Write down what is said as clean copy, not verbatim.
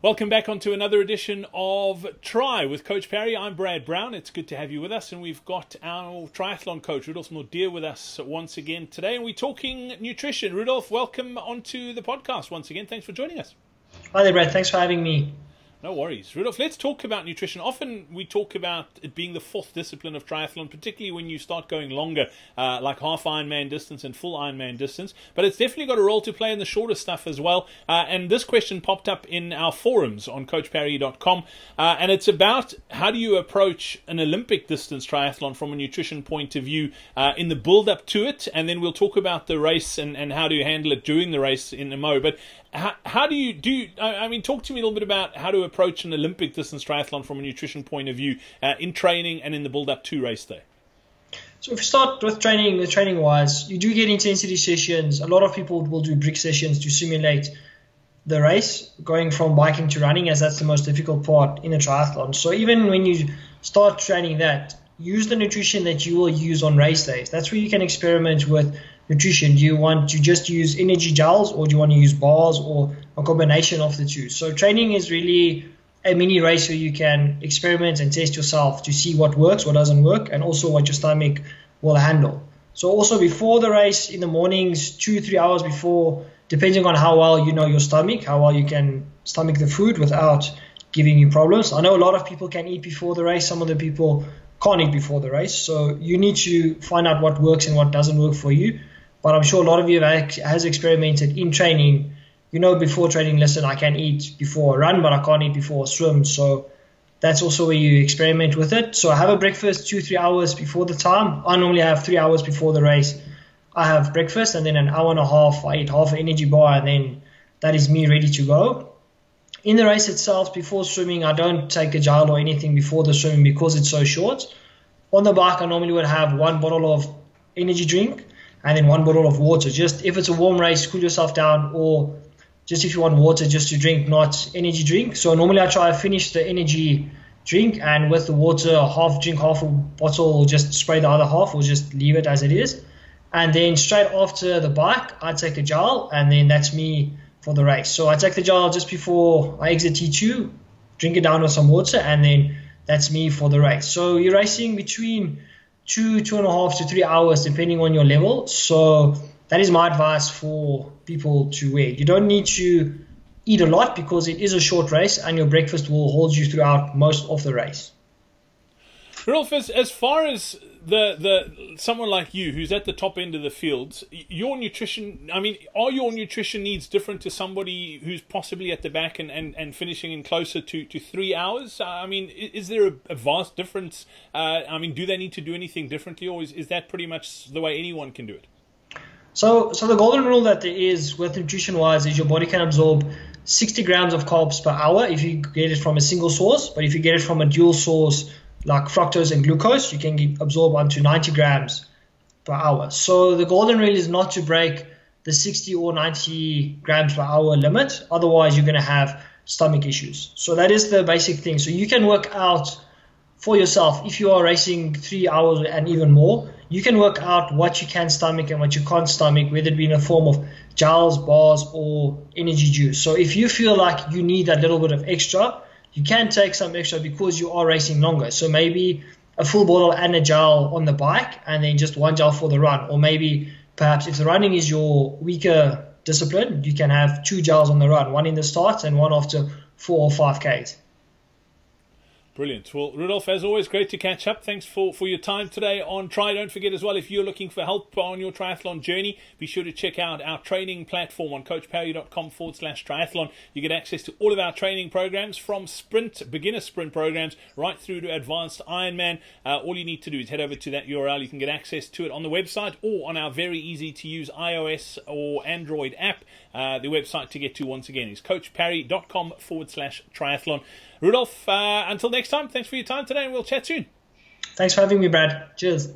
Welcome back onto another edition of Try with Coach Parry. I'm Brad Brown. It's good to have you with us, and we've got our triathlon coach Rudolf Nordier with us once again today, and we're talking nutrition. Rudolf, welcome onto the podcast once again. Thanks for joining us. Hi there, Brad. Thanks for having me. No worries. Rudolf, let's talk about nutrition. Often we talk about it being the fourth discipline of triathlon, particularly when you start going longer, like half Ironman distance and full Ironman distance. But it's definitely got a role to play in the shorter stuff as well. And this question popped up in our forums on coachparry.com. And it's about how do you approach an Olympic distance triathlon from a nutrition point of view in the build-up to it. And then we'll talk about the race and how do you handle it during the race in a mo. But how do you talk to me a little bit about how to approach an Olympic distance triathlon from a nutrition point of view in training and in the build-up to race day. So if you start with training-wise, you do get intensity sessions. A lot of people will do brick sessions to simulate the race, going from biking to running, as that's the most difficult part in a triathlon. So even when you start training that, use the nutrition that you will use on race days. That's where you can experiment with nutrition. Do you want to just use energy gels, or do you want to use bars, or a combination of the two? So training is really a mini race where you can experiment and test yourself to see what works, what doesn't work, and also what your stomach will handle. So also before the race, in the mornings, 2-3 hours before, depending on how well you know your stomach, how well you can stomach the food without giving you problems. I know a lot of people can eat before the race. Some of the people can't eat before the race. So you need to find out what works and what doesn't work for you. But I'm sure a lot of you has experimented in training. You know, before training, listen, I can eat before a run, but I can't eat before a swim. So that's also where you experiment with it. So I have a breakfast 2-3 hours before the time. I normally have 3 hours before the race. I have breakfast, and then an hour and a half, I eat half an energy bar, and then that is me ready to go. In the race itself, before swimming, I don't take a gel or anything before the swimming because it's so short. On the bike, I normally would have 1 bottle of energy drink and then 1 bottle of water. Just if it's a warm race, cool yourself down, or just if you want water just to drink, not energy drink. So normally I try to finish the energy drink, and with the water, drink half a bottle, or just spray the other half, or just leave it as it is. And then straight after the bike, I take a gel, and then that's me for the race. So I take the gel just before I exit T2, drink it down with some water, and then that's me for the race. So you're racing between 2.5 to 3 hours, depending on your level. So that is my advice for people to wear. You don't need to eat a lot because it is a short race, and your breakfast will hold you throughout most of the race. Rudolf, as far as the someone like you who's at the top end of the field, your nutrition, are your nutrition needs different to somebody who's possibly at the back and finishing in closer to 3 hours? Is there a vast difference? Do they need to do anything differently, or is that pretty much the way anyone can do it? So the golden rule that there is with nutrition-wise is your body can absorb 60 grams of carbs per hour if you get it from a single source, but if you get it from a dual source, like fructose and glucose, you can absorb up to 90 grams per hour. So the golden rule is not to break the 60 or 90 grams per hour limit. Otherwise, you're going to have stomach issues. So that is the basic thing. So you can work out for yourself. If you are racing 3 hours and even more, you can work out what you can stomach and what you can't stomach, whether it be in a form of gels, bars, or energy juice. So if you feel like you need that little bit of extra, you can take some extra because you are racing longer. So maybe a full bottle and a gel on the bike, and then just 1 gel for the run. Or maybe perhaps if the running is your weaker discipline, you can have 2 gels on the run, 1 in the start and 1 after 4 or 5Ks. Brilliant. Well, Rudolf, as always, great to catch up. Thanks for your time today on Try. Don't forget as well, if you're looking for help on your triathlon journey, be sure to check out our training platform on coachparry.com/triathlon. You get access to all of our training programs, from beginner sprint programs right through to advanced Ironman. All you need to do is head over to that URL. You can get access to it on the website or on our very easy to use iOS or Android app. The website to get to, once again, is coachparry.com/triathlon. Rudolf, until next time, thanks for your time today, and we'll chat soon. Thanks for having me, Brad. Cheers.